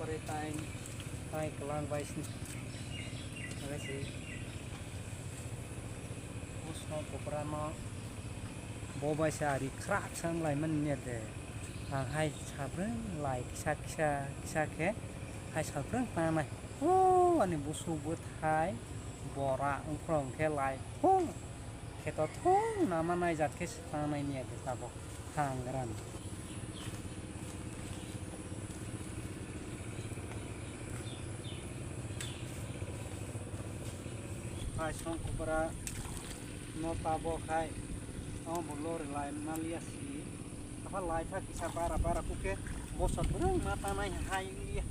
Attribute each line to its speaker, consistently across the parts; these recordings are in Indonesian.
Speaker 1: Peretain hai kelang bais ni ada sih usno poprama boba sari krak sang lai man ne de ang hai sabrang lai kisa ke hai sabrang pa mai ani busu but hai bora ungkrong ke lai ke to thong nama nai jat ke pa mai ne de tabo hangran hai song kupara no tabo khai bolor lai nalia si apa lai tha kisa bara kuke bosat burung mata nai hai lia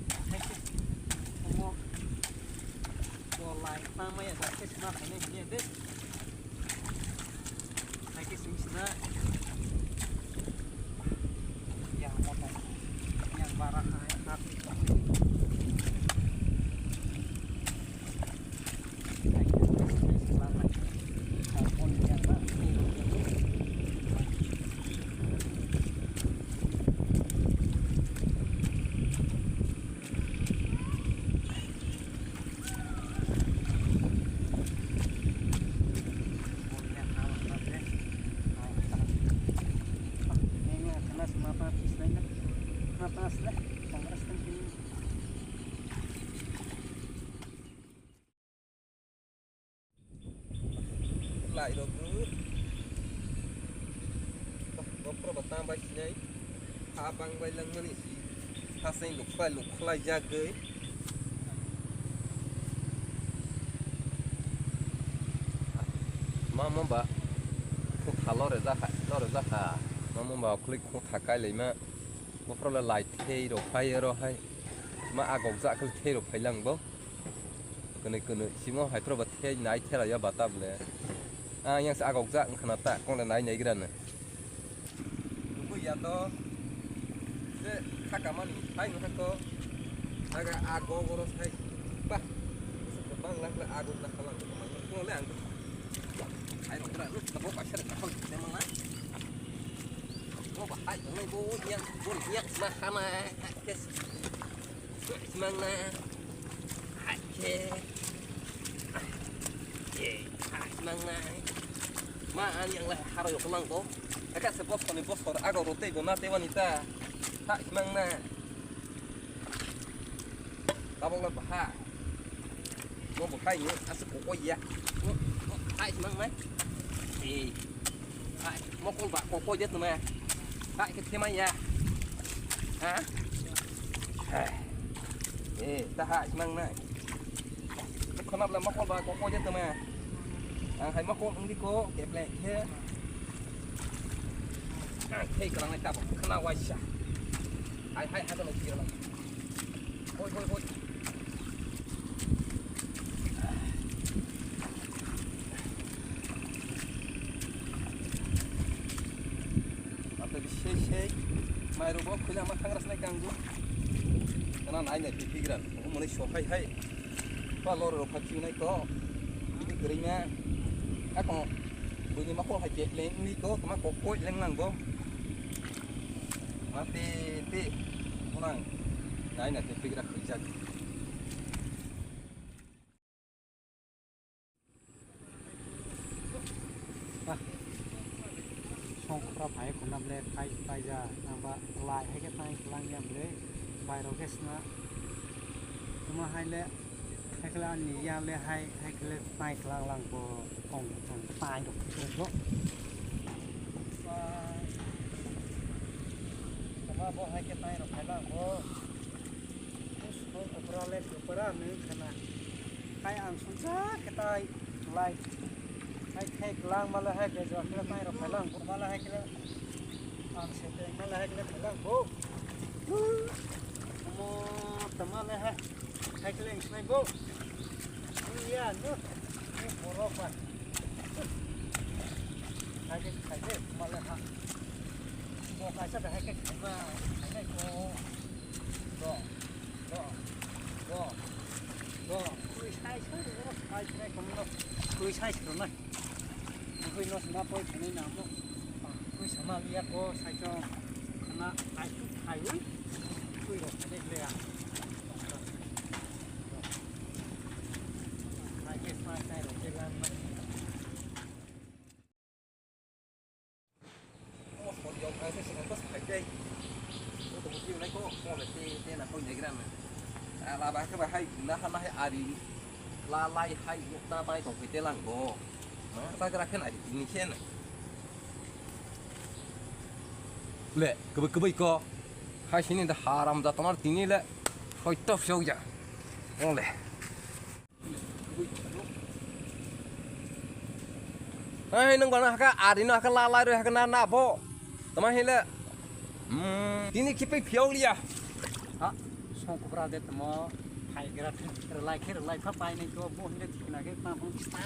Speaker 1: mo bo lai pa mai ada ke sna ne ne de hai ke sna yang mota yang bara hai hati lại rồi cứ có probatang bay sini abang bay lang mani si hasen luk fly jaga mama ba khu thalo re za kha mama ba klik khu thakai le ma có pro là lại thê rồi phai rồi hay mà agok za klik thê rồi phai lang bo kene simo hai pro ba thê nai thê la ya batab le yang sa agok za khana ta kong la nai nei gran ne bu ya to se thakaman hai no ko aga agok ro sai ba se bang lang la agok la khalang ko le ang ai no tra ta bo ba sher ka khol ne mang na bo ba ai no bo nyang ma khama kes mang na ai ke mang na ma yang lah haro yo kelang to aka se bos ko agak rote go na te wanita ha mang na tabong la ha mo bo kai ni asu ko ya hai mang mai hai mo ko ba ko jet ma hai ke te mai ya ha ta hai mang na ko na la mo ko ba ko jet ma hay mắc con đi cô kẹp lại thế thấy cái này ta không nào quay xa hay cái này kia là thôi atau di mai robot kuliah makan rasanya ganggu karena naik pikiran aku mulai sopai hai kalau robot cina itu ini keringnya ako bunyi mako haje len ni ko ma ko ko len nang go mati ti unang nai na te pigra kerja song kra pai ko nam le pai ja namba lai hai ke pai lang yam le pai ro ke sna tuma hai le hai kala ni ya le hai kala pai klang lang ko không pai được đó và bộ hai cái tay nó phải là có opera lên opera nữa khana hai ăn xuống giá cái tay lại hai lang mà là hai cái giọt cái tay nó phải lang mà là hai cái ăn sẽ cái mà là hai cái phải lang bố mo tama là hai cái lên này bố iya nữa bố phải hai cái mà là ha bộ cái sắp hai cái mà hai cái đó tôi sai rồi hai cái không nó tôi sai rồi này tôi nó sẽ bôi cái này nào đó tôi sẽ mà liệt có sai cho nó ai chút hay tôi rồi cái này cái sự có phải đây tôi cũng kêu lấy có là cái là không nhảy cái này là bà các bà hay nó hay ari la lai hay ta bay tổng phải tên làng bò ta cái cái này thì như này lệ cứ bây co hai xin là haram ra tomar tini lệ khỏi top show ya ngon lệ ai nung bana ka ari no ka la lai rồi ka na bo tomar hele tini kipai phiêu lia
Speaker 2: hả xong cũng ra đây mà hay cái ra lại phát bài này cho bố này thì là cái ta không biết ta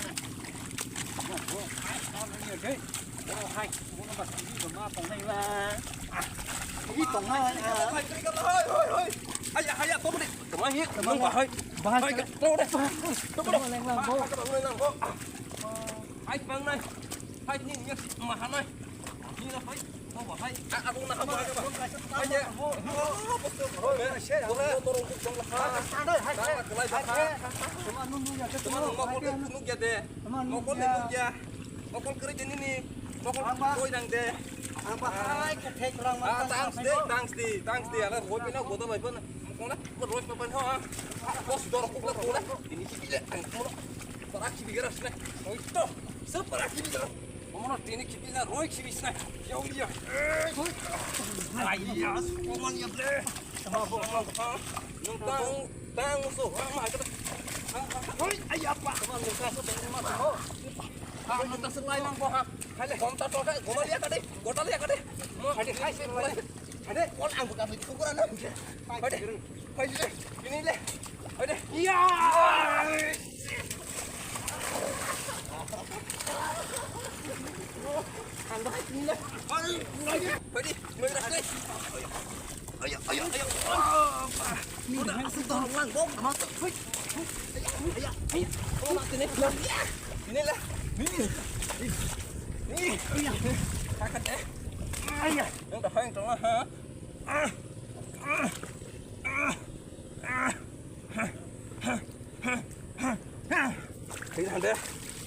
Speaker 2: bố hay nó nhiều thế bố hay bố nó bật cái mà phòng này là cái tổng này
Speaker 1: hay tốt đi tụi mày hết tụi mày hơi tốt đấy tốt đấy
Speaker 2: lên làm bố
Speaker 1: hai phần này hai nhìn như mà hắn này như là phải không phải cũng là không phải hai nhé Mana ini kita roik sih bisnya, jauh dia. Ayah, sekolah ya ble. Tang musuh, mana kita? Ayah apa? Teman muka sudah mana? Kita selai nang boha. Hai le, kontak toka, goma lihat kade, kota lihat kade. Mau ada hai sih mulai. Ada, kon ang bukan itu ukuran apa? Ada, hai le, ini le. Ada, iya. Ăn đó hết nhá. Phải đi, người đặt đi. Ayo. Ni dah hang sentuh lang bom. Masuk. Ayo. Oh, sini. Ini lah. Ni. Kakak deh. Ayo. Yang dah hang tengah ha.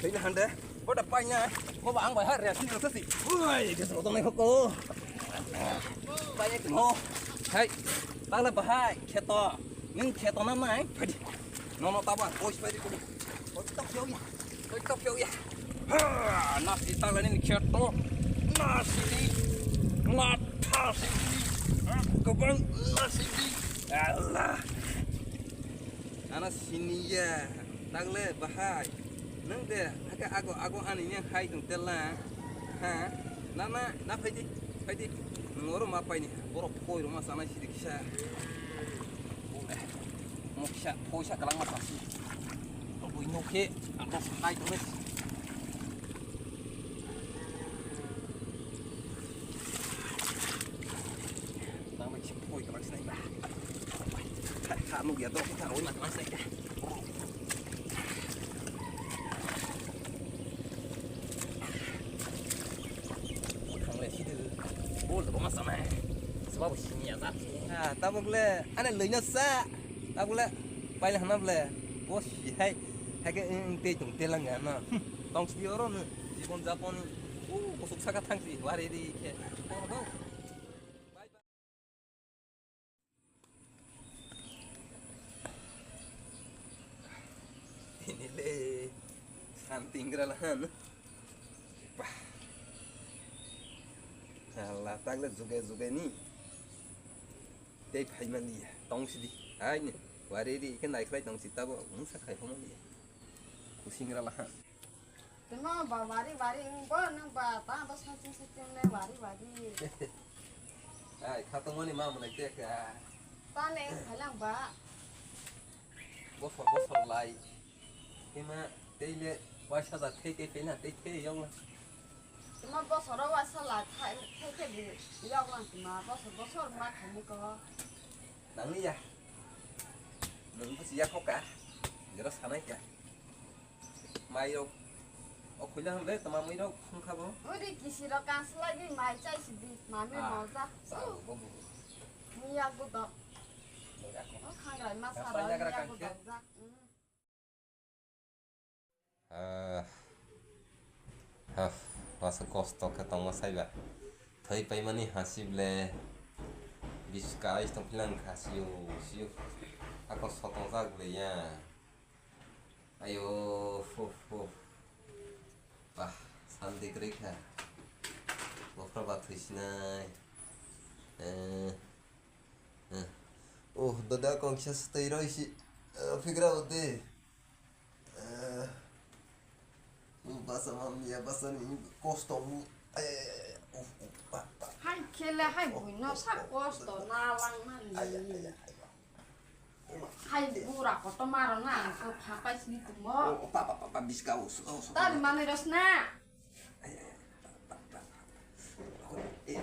Speaker 1: Thấy là hande. Có đập bay nha, có bạn bài hát rẻ xin được gì? Ui, cái số tông này không có. Bay nhảy hô. Hey, ta là bahai, khe to, nhưng khe to năm này, phải đi. Nó tao bảo, ôi phải đi cùng. Ôi tóc phiêu ya. Nasi ta là nên khe to, nasi đi, các bạn nasi đi. Allah, anak sini ya, ta là bahai. Nang deh, agak aku aninya hai tung tela, ha, na phải đi, ngoro apa ini, borok koi rumah sana sih dikisah, boleh, mau kisah, koi sah kalang mata sih, aku ini oke, atas hai tung les, nang macam koi kalang sih dah, kamu biar tu kita oi macam sih dah. Sebab sini ya, tak boleh. Ane lenya sa, tak boleh. Baiklah, nak boleh. Bos, hai ke ente jung telang na. Tong si orang ni, Jepun Japon ni, kosok sakat tang si, wari di ke. Ini le, santing keralahan. Allah taklah juga ni, tep hai mandi, tongsi di, hai ni, wari di ikan naik lagi tongsi tahu, musa kai homan di, kusing ralah.
Speaker 3: Tengok wari engkau nampak, tak bos macam le wari.
Speaker 1: Hai, kata mana mama nak cek ah?
Speaker 3: Tane halang ba,
Speaker 1: Bos lai, kima tele wajah dah tete yang lah.
Speaker 3: tengok bos orang wasalah, thay di, yang lang cuma bos orang kamu kau.
Speaker 1: Nang ni ya, nang tu siapa kau kah? Jelas sana ya. Mai ro, aku bilang le, tamam mai ro, kau kau.
Speaker 3: Uri kisi rokan selagi mai cai sidi, mami mau dah.
Speaker 1: Salah, bobo.
Speaker 3: Ni aku tak. Oh, kangai masalah ni aku tak.
Speaker 1: Masa kosto ke tong saya thấy bay mà ní 하시블레 비스카이 스톰필랑 가시오 시오 아까 소통사 그래야 아유 후후 봐 산디 그래카 뭐 프라바 드시나 oh dadah kong siya sa tayo si figure out de basa mamia basa ni kostom ay
Speaker 3: hai kele hai bui nó sắc costo na lang man hai bura ko tomaro na ko phapai sini tumo
Speaker 1: pa biskau
Speaker 3: ta di mana rosna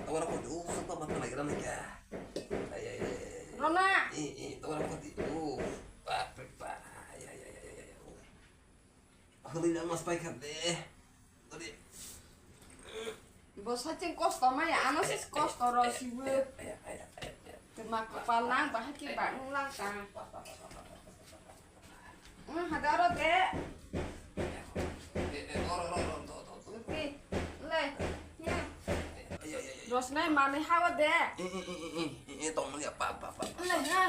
Speaker 1: agora ko sa pa mata lagi rana ka
Speaker 3: rona
Speaker 1: agora ko di pa huli na mas pai kade tadi
Speaker 3: bosa cing costo ma ya ano sis costo ro si we tema kepalang bah ki ba ngulang ka hadaro de oke le ya rosna mane hawa de
Speaker 1: tong ni apa
Speaker 3: le ha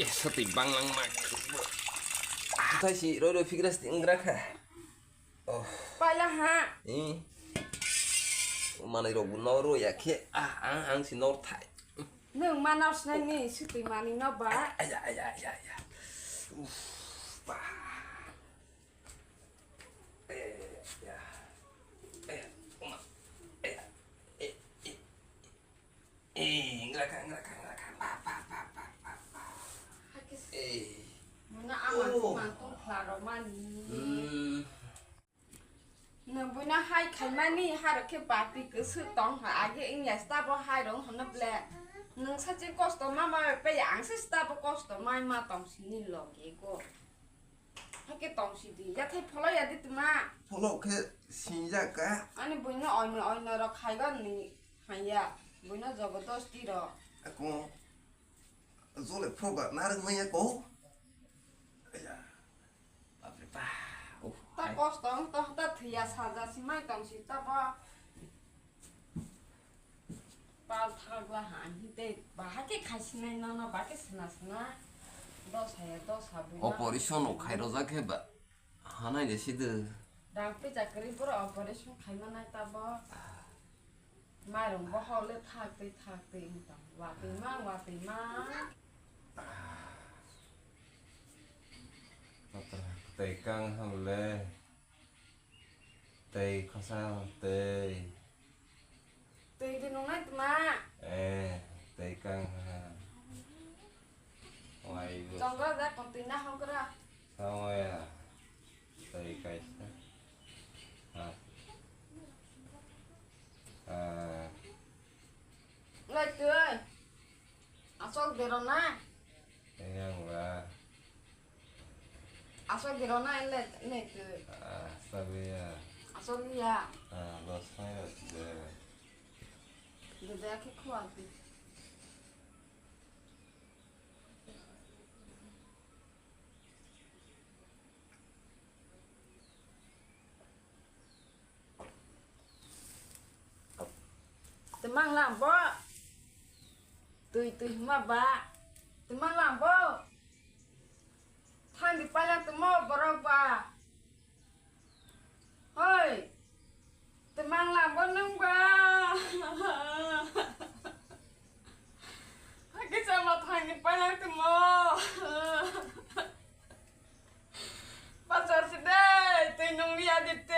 Speaker 1: setimbang lang mak kita si rodo figras tinggra ka
Speaker 3: pala ha
Speaker 1: mana ro bunoro ya ke ang si nor thai
Speaker 3: nung mana rosna ni suti mani no ba
Speaker 1: ya pa ya uma ngraka
Speaker 3: Muna aman mantung klaro mani. Nabuna hai khaimani har ke pati ke su tong ha age in ya sta bo hai rong hna ble. Nung sa che costo mama pe yang se sta bo costo mai ma tong sini lo ge ko. Ha ke tong si di ya thai pholo ya di tuma.
Speaker 1: pholo ke sinja ka
Speaker 3: Ani buina oi na ro khai ga ni haya. Buina jabardasti ro.
Speaker 1: aku zole proba narang maya ko ya apa
Speaker 3: Ta costo to ta thia sa ja si mai tong si ta ba. Pal thag la han hi te ba ha ke khasina na ba ke sna dos ha buina.
Speaker 1: operation o khairo jake ba hanai de sidu
Speaker 3: Dangpe jakari pura operation khaima nai ta ba. Mai rong ba hole thak te ta. Wa te ma.
Speaker 1: tây căng hầm lê tây có sao tây
Speaker 3: Te di nong nai tma.
Speaker 1: tây căng ngoài
Speaker 3: Jong ga da kontina hong kra.
Speaker 1: sao ngoài tây cái
Speaker 3: Lai tu. Asol derona.
Speaker 1: yang là
Speaker 3: Asol derona le tu.
Speaker 1: sabia
Speaker 3: Asol ya.
Speaker 1: los fires
Speaker 3: De da ke khwa tu. Temang làm bo. Tui ma ba. Temang làm bo. Thang di pala temo berapa? Hoi. Temang làm bo nung ba. Cái sao mà thang di pala temo. Pasal sedai, tui nung lihat itu.